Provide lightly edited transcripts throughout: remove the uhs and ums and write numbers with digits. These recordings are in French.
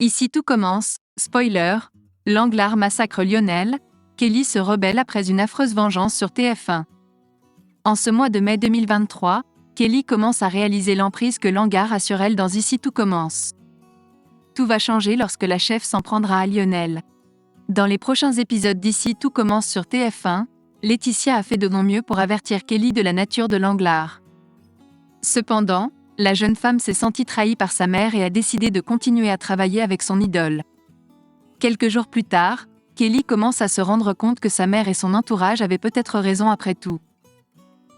Ici tout commence, spoiler, Langlars massacre Lionel, Kelly se rebelle après une affreuse vengeance sur TF1. En ce mois de mai 2023, Kelly commence à réaliser l'emprise que Langlars a sur elle dans Ici tout commence. Tout va changer lorsque la chef s'en prendra à Lionel. Dans les prochains épisodes d'Ici tout commence sur TF1, Laetitia a fait de son mieux pour avertir Kelly de la nature de Langlars. Cependant, la jeune femme s'est sentie trahie par sa mère et a décidé de continuer à travailler avec son idole. Quelques jours plus tard, Kelly commence à se rendre compte que sa mère et son entourage avaient peut-être raison après tout.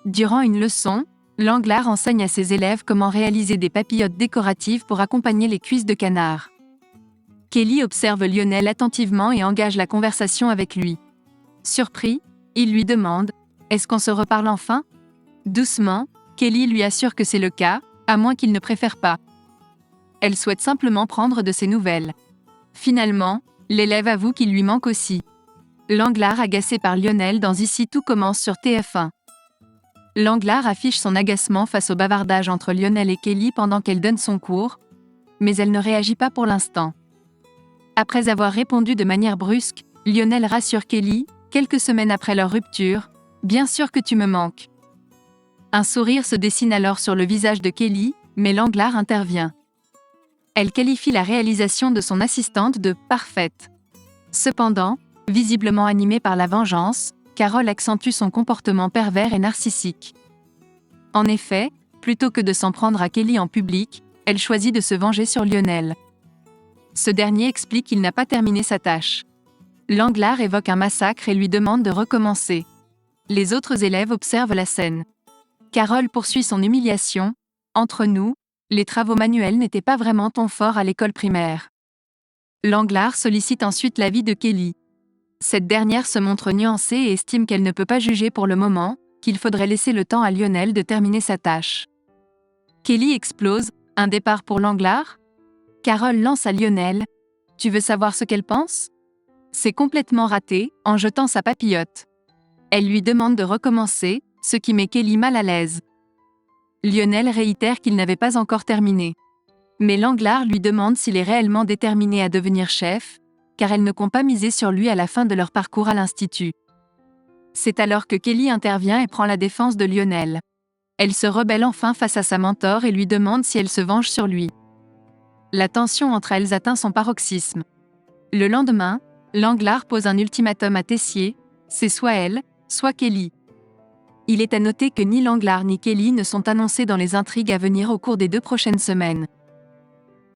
Durant une leçon, Langlars enseigne à ses élèves comment réaliser des papillotes décoratives pour accompagner les cuisses de canard. Kelly observe Lionel attentivement et engage la conversation avec lui. Surpris, il lui demande « Est-ce qu'on se reparle enfin ?» Doucement, Kelly lui assure que c'est le cas, à moins qu'il ne préfère pas. Elle souhaite simplement prendre de ses nouvelles. Finalement, l'élève avoue qu'il lui manque aussi. Langlars agacé par Lionel dans Ici tout commence sur TF1. Langlars affiche son agacement face au bavardage entre Lionel et Kelly pendant qu'elle donne son cours, mais elle ne réagit pas pour l'instant. Après avoir répondu de manière brusque, Lionel rassure Kelly, quelques semaines après leur rupture, « Bien sûr que tu me manques ». Un sourire se dessine alors sur le visage de Kelly, mais Langlars intervient. Elle qualifie la réalisation de son assistante de « parfaite ». Cependant, visiblement animée par la vengeance, Carole accentue son comportement pervers et narcissique. En effet, plutôt que de s'en prendre à Kelly en public, elle choisit de se venger sur Lionel. Ce dernier explique qu'il n'a pas terminé sa tâche. Langlars évoque un massacre et lui demande de recommencer. Les autres élèves observent la scène. Carole poursuit son humiliation. « Entre nous, les travaux manuels n'étaient pas vraiment ton fort à l'école primaire. » Langlars sollicite ensuite l'avis de Kelly. Cette dernière se montre nuancée et estime qu'elle ne peut pas juger pour le moment, qu'il faudrait laisser le temps à Lionel de terminer sa tâche. Kelly explose, un départ pour Langlars ? Carole lance à Lionel. « Tu veux savoir ce qu'elle pense ?» C'est complètement raté, en jetant sa papillote. Elle lui demande de recommencer, ce qui met Kelly mal à l'aise. Lionel réitère qu'il n'avait pas encore terminé. Mais Langlars lui demande s'il est réellement déterminé à devenir chef, car elle ne compte pas miser sur lui à la fin de leur parcours à l'institut. C'est alors que Kelly intervient et prend la défense de Lionel. Elle se rebelle enfin face à sa mentor et lui demande si elle se venge sur lui. La tension entre elles atteint son paroxysme. Le lendemain, Langlars pose un ultimatum à Tessier, c'est soit elle, soit Kelly. Il est à noter que ni Langlars ni Kelly ne sont annoncés dans les intrigues à venir au cours des 2 prochaines semaines.